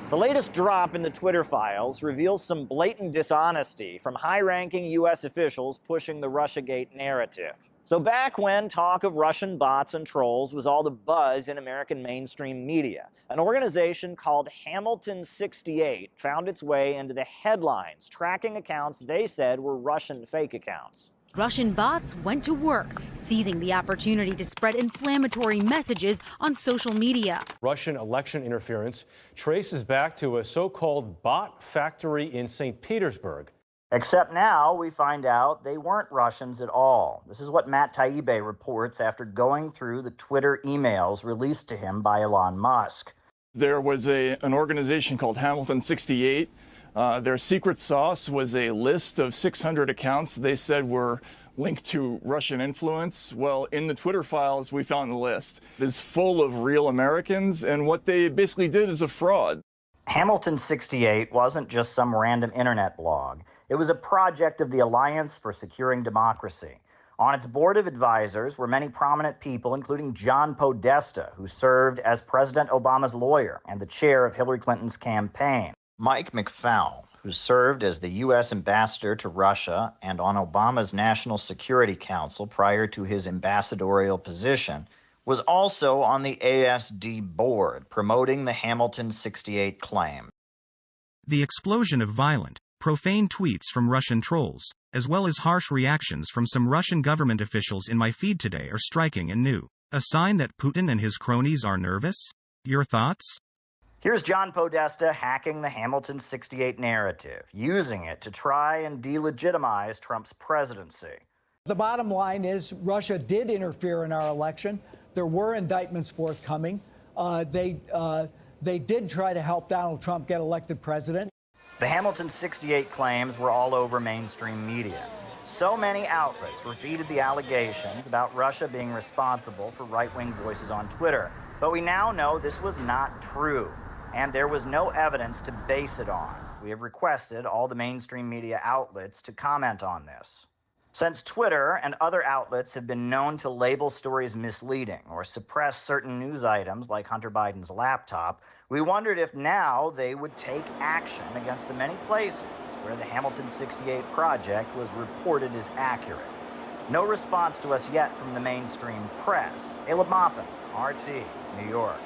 The latest drop in the Twitter files reveals some blatant dishonesty from high-ranking U.S. officials pushing the Russiagate narrative. So back when talk of Russian bots and trolls was all the buzz in American mainstream media, an organization called Hamilton 68 found its way into the headlines, tracking accounts they said were Russian fake accounts. Russian bots went to work, seizing the opportunity to spread inflammatory messages on social media. Russian election interference traces back to a so-called bot factory in St. Petersburg. Except now we find out they weren't Russians at all. This is what Matt Taibbi reports after going through the Twitter emails released to him by Elon Musk. There was an organization called Hamilton 68. Their secret sauce was a list of 600 accounts they said were linked to Russian influence. Well, in the Twitter files, we found the list. It's full of real Americans, and what they basically did is a fraud. Hamilton 68 wasn't just some random internet blog. It was a project of the Alliance for Securing Democracy. On its board of advisors were many prominent people, including John Podesta, who served as President Obama's lawyer and the chair of Hillary Clinton's campaign. Mike McFowle, who served as the U.S. ambassador to Russia and on Obama's National Security Council prior to his ambassadorial position, was also on the ASD board, promoting the Hamilton 68 claim. The explosion of violent, profane tweets from Russian trolls, as well as harsh reactions from some Russian government officials in my feed today are striking and new. A sign that Putin and his cronies are nervous? Your thoughts? Here's John Podesta hacking the Hamilton 68 narrative, using it to try and delegitimize Trump's presidency. The bottom line is Russia did interfere in our election. There were indictments forthcoming. They did try to help Donald Trump get elected president. The Hamilton 68 claims were all over mainstream media. So many outlets repeated the allegations about Russia being responsible for right-wing voices on Twitter. But we now know this was not true, and there was no evidence to base it on. We have requested all the mainstream media outlets to comment on this. Since Twitter and other outlets have been known to label stories misleading or suppress certain news items like Hunter Biden's laptop, we wondered if now they would take action against the many places where the Hamilton 68 project was reported as accurate. No response to us yet from the mainstream press. Caleb Maupin, RT, New York.